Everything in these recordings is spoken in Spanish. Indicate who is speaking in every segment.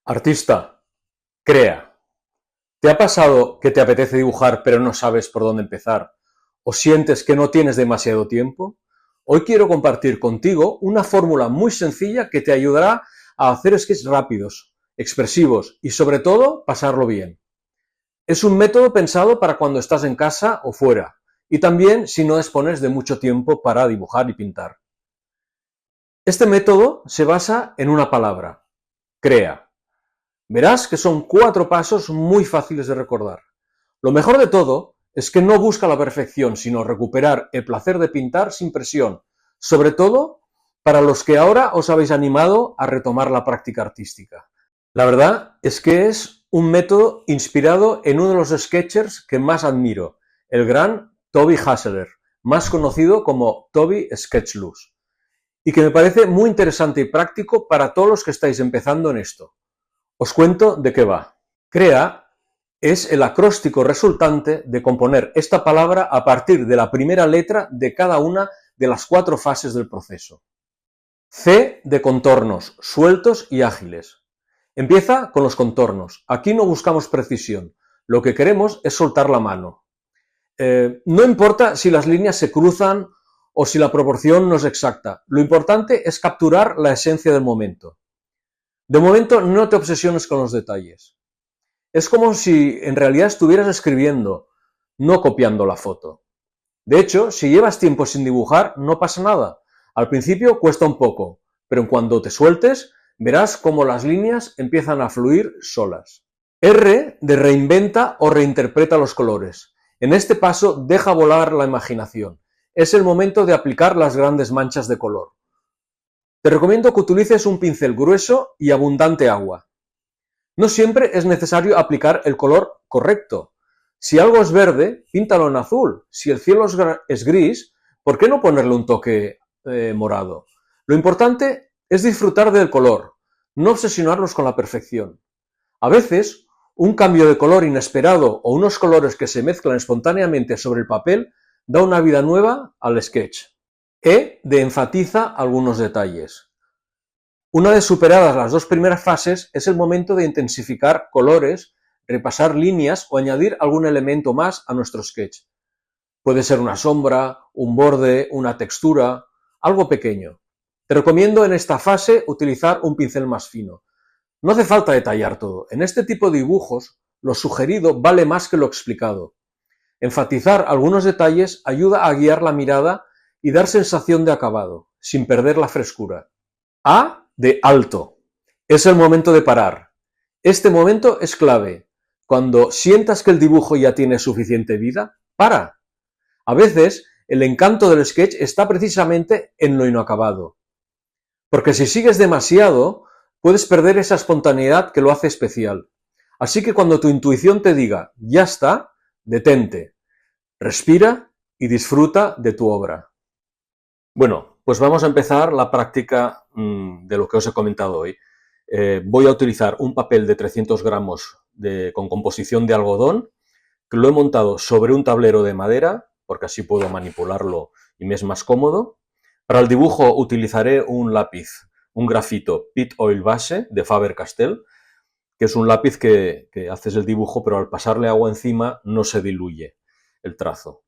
Speaker 1: Artista, crea. ¿Te ha pasado que te apetece dibujar pero no sabes por dónde empezar? ¿O sientes que no tienes demasiado tiempo? Hoy quiero compartir contigo una fórmula muy sencilla que te ayudará a hacer sketches rápidos, expresivos y sobre todo pasarlo bien. Es un método pensado para cuando estás en casa o fuera y también si no dispones de mucho tiempo para dibujar y pintar. Este método se basa en una palabra: crea. Verás que son 4 pasos muy fáciles de recordar. Lo mejor de todo es que no busca la perfección, sino recuperar el placer de pintar sin presión, sobre todo para los que ahora os habéis animado a retomar la práctica artística. La verdad es que es un método inspirado en uno de los sketchers que más admiro, el gran Toby Hassler, más conocido como Toby Sketchlus, y que me parece muy interesante y práctico para todos los que estáis empezando en esto. Os cuento de qué va. Crea es el acróstico resultante de componer esta palabra a partir de la primera letra de cada una de las 4 fases del proceso. C de contornos, sueltos y ágiles. Empieza con los contornos. Aquí no buscamos precisión. Lo que queremos es soltar la mano. No importa si las líneas se cruzan o si la proporción no es exacta. Lo importante es capturar la esencia del momento. De momento no te obsesiones con los detalles. Es como si en realidad estuvieras escribiendo, no copiando la foto. De hecho, si llevas tiempo sin dibujar, no pasa nada. Al principio cuesta un poco, pero en cuanto te sueltes, verás cómo las líneas empiezan a fluir solas. R de reinventa o reinterpreta los colores. En este paso deja volar la imaginación. Es el momento de aplicar las grandes manchas de color. Te recomiendo que utilices un pincel grueso y abundante agua. No siempre es necesario aplicar el color correcto. Si algo es verde, píntalo en azul. Si el cielo es gris, ¿por qué no ponerle un toque morado? Lo importante es disfrutar del color, no obsesionarnos con la perfección. A veces, un cambio de color inesperado o unos colores que se mezclan espontáneamente sobre el papel da una vida nueva al sketch. E de enfatiza algunos detalles. Una vez superadas las 2 primeras fases, es el momento de intensificar colores, repasar líneas o añadir algún elemento más a nuestro sketch. Puede ser una sombra, un borde, una textura, algo pequeño. Te recomiendo en esta fase utilizar un pincel más fino. No hace falta detallar todo. En este tipo de dibujos, lo sugerido vale más que lo explicado. Enfatizar algunos detalles ayuda a guiar la mirada y dar sensación de acabado, sin perder la frescura. A de alto. Es el momento de parar. Este momento es clave. Cuando sientas que el dibujo ya tiene suficiente vida, para. A veces, el encanto del sketch está precisamente en lo inacabado. Porque si sigues demasiado, puedes perder esa espontaneidad que lo hace especial. Así que cuando tu intuición te diga, ya está, detente, respira y disfruta de tu obra. Bueno, pues vamos a empezar la práctica de lo que os he comentado hoy. Voy a utilizar un papel de 300 gramos con composición de algodón, que lo he montado sobre un tablero de madera, porque así puedo manipularlo y me es más cómodo. Para el dibujo utilizaré un lápiz, un grafito Pit Oil Base de Faber-Castell, que es un lápiz que haces el dibujo, pero al pasarle agua encima no se diluye el trazo.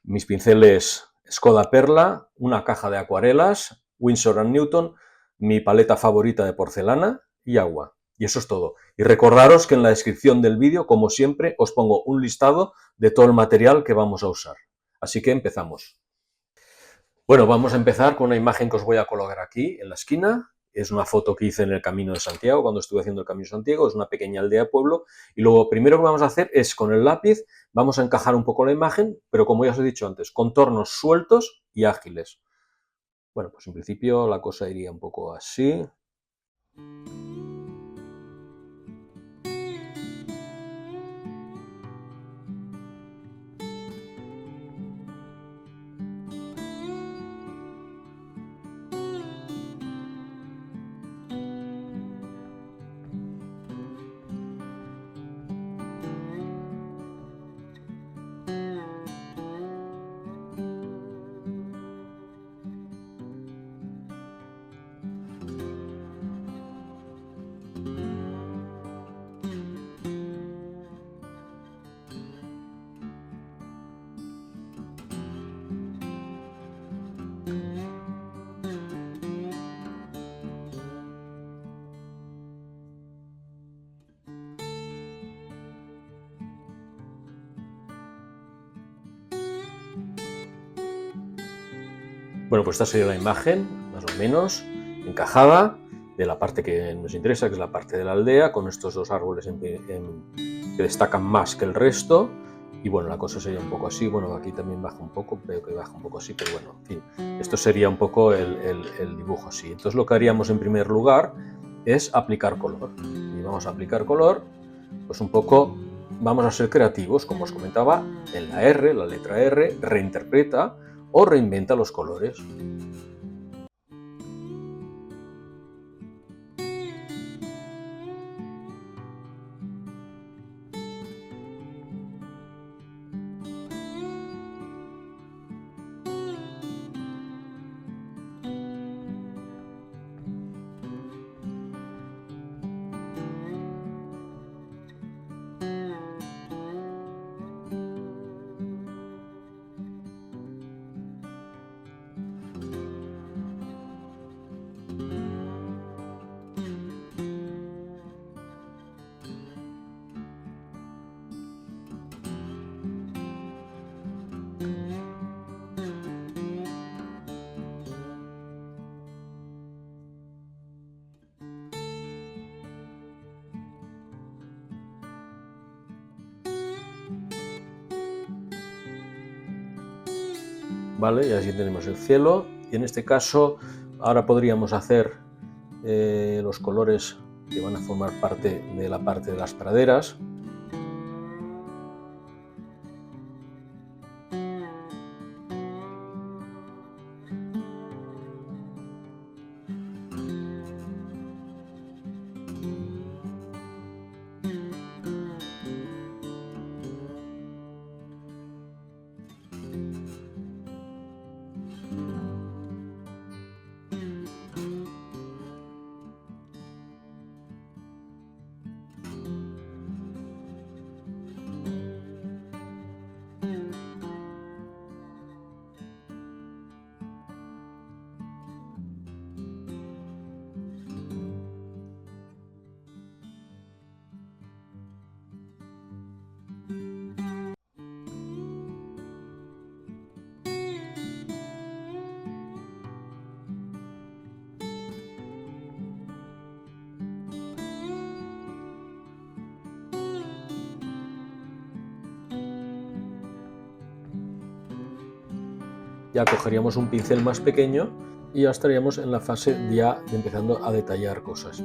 Speaker 1: Mis pinceles Skoda Perla, una caja de acuarelas, Winsor & Newton, mi paleta favorita de porcelana y agua. Y eso es todo. Y recordaros que en la descripción del vídeo, como siempre, os pongo un listado de todo el material que vamos a usar. Así que empezamos. Bueno, vamos a empezar con una imagen que os voy a colocar aquí en la esquina. Es una foto que hice en el Camino de Santiago, cuando estuve haciendo el Camino de Santiago. Es una pequeña aldea pueblo. Y lo primero que vamos a hacer es, con el lápiz, vamos a encajar un poco la imagen, pero como ya os he dicho antes, contornos sueltos y ágiles. Bueno, pues en principio la cosa iría un poco así. Bueno, pues esta sería la imagen, más o menos, encajada, de la parte que nos interesa, que es la parte de la aldea, con estos dos árboles que destacan más que el resto. Y bueno, la cosa sería un poco así. Bueno, aquí también baja un poco, veo que baja un poco así, pero bueno, en fin, esto sería un poco el dibujo así. Entonces lo que haríamos en primer lugar es aplicar color. Y vamos a aplicar color, pues un poco, vamos a ser creativos, como os comentaba, en la R, la letra R, reinterpreta o reinventa los colores. ¿Vale? Y así tenemos el cielo. Y en este caso, ahora podríamos hacer los colores que van a formar parte de las praderas. Ya cogeríamos un pincel más pequeño y ya estaríamos en la fase ya de empezando a detallar cosas.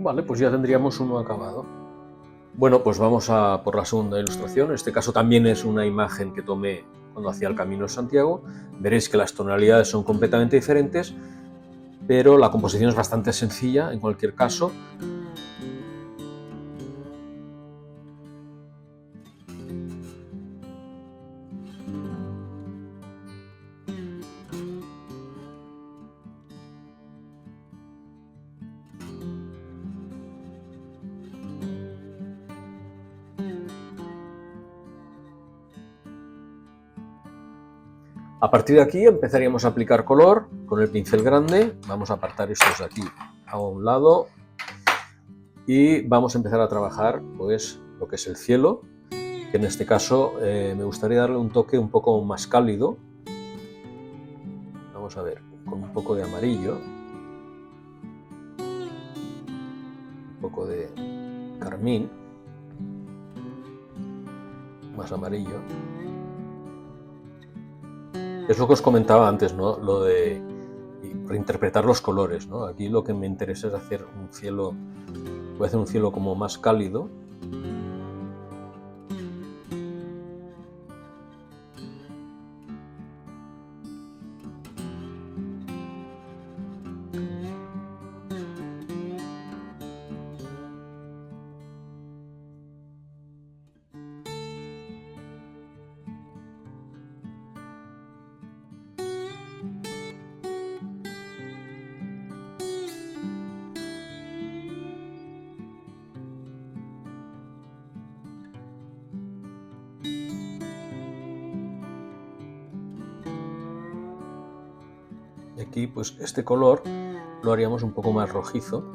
Speaker 1: Vale, pues ya tendríamos uno acabado. Bueno, pues vamos a por la segunda ilustración. En este caso también es una imagen que tomé cuando hacía el Camino de Santiago. Veréis que las tonalidades son completamente diferentes, pero la composición es bastante sencilla en cualquier caso. A partir de aquí empezaríamos a aplicar color con el pincel grande. Vamos a apartar estos de aquí a un lado y vamos a empezar a trabajar pues lo que es el cielo, que en este caso me gustaría darle un toque un poco más cálido. Vamos a ver, con un poco de amarillo, un poco de carmín, más amarillo. Es lo que os comentaba antes, ¿no? Lo de reinterpretar los colores, ¿no? Aquí lo que me interesa es hacer un cielo, voy a hacer un cielo como más cálido. Y aquí pues este color lo haríamos un poco más rojizo.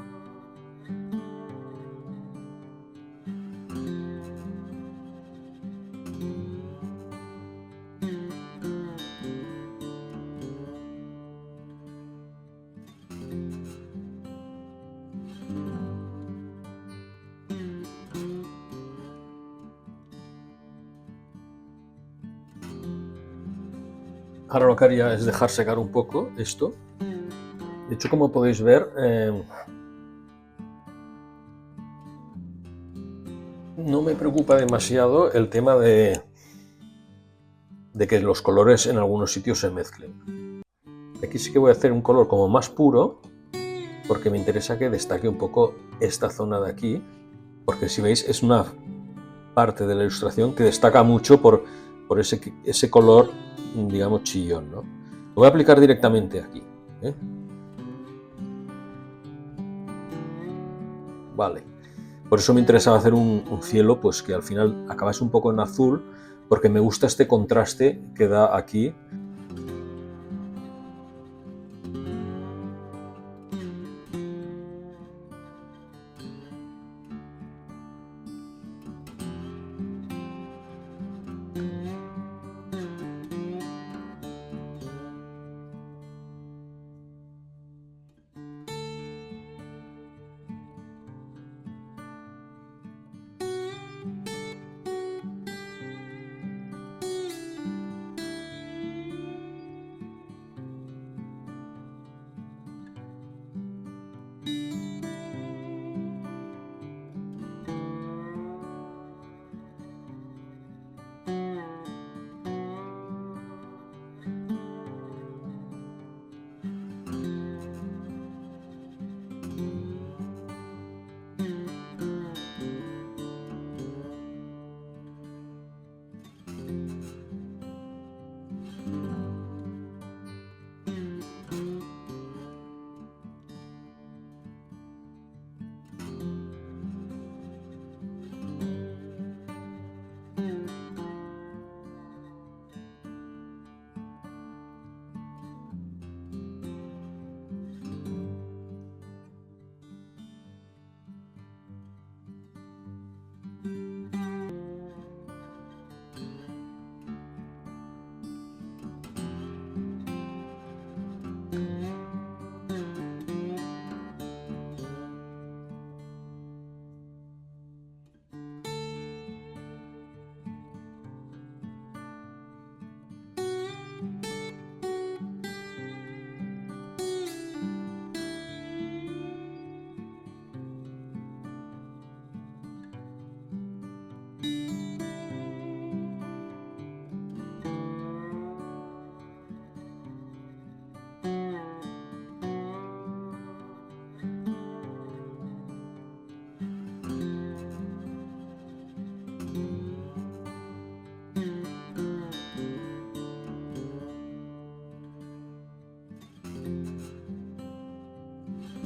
Speaker 1: Ahora lo que haría es dejar secar un poco esto. De hecho, como podéis ver, no me preocupa demasiado el tema de que los colores en algunos sitios se mezclen. Aquí sí que voy a hacer un color como más puro, porque me interesa que destaque un poco esta zona de aquí, porque si veis es una parte de la ilustración que destaca mucho por ese color, digamos, chillón, ¿no? Lo voy a aplicar directamente aquí, ¿eh? Vale. Por eso me interesaba hacer un cielo pues que al final acabase un poco en azul, porque me gusta este contraste que da aquí.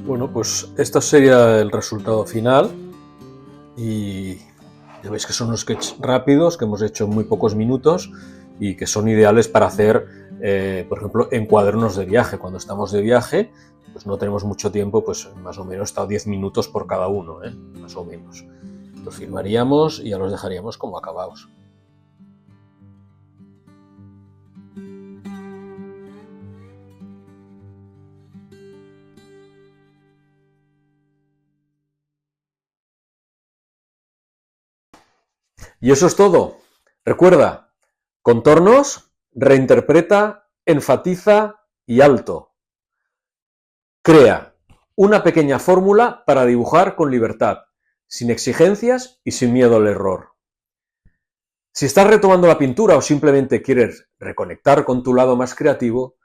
Speaker 1: Bueno, pues esto sería el resultado final y ya veis que son unos sketches rápidos que hemos hecho en muy pocos minutos y que son ideales para hacer, por ejemplo, en cuadernos de viaje. Cuando estamos de viaje, pues no tenemos mucho tiempo, pues más o menos está 10 minutos por cada uno, más o menos. Los filmaríamos y ya los dejaríamos como acabados. Y eso es todo. Recuerda, contornos, reinterpreta, enfatiza y alto. Crea una pequeña fórmula para dibujar con libertad, sin exigencias y sin miedo al error. Si estás retomando la pintura o simplemente quieres reconectar con tu lado más creativo,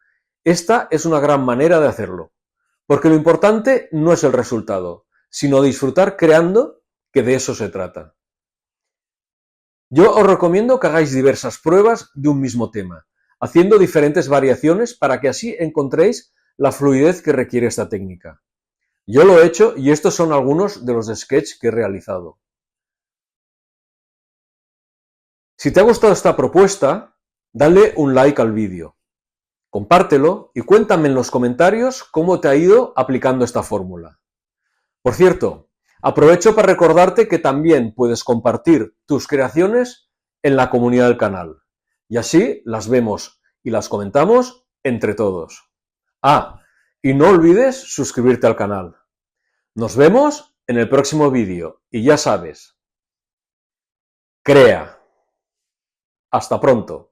Speaker 1: esta es una gran manera de hacerlo, porque lo importante no es el resultado, sino disfrutar creando, que de eso se trata. Yo os recomiendo que hagáis diversas pruebas de un mismo tema, haciendo diferentes variaciones para que así encontréis la fluidez que requiere esta técnica. Yo lo he hecho y estos son algunos de los sketches que he realizado. Si te ha gustado esta propuesta, dale un like al vídeo, compártelo y cuéntame en los comentarios cómo te ha ido aplicando esta fórmula. Por cierto, aprovecho para recordarte que también puedes compartir tus creaciones en la comunidad del canal y así las vemos y las comentamos entre todos. Y no olvides suscribirte al canal. Nos vemos en el próximo vídeo y ya sabes, crea. Hasta pronto.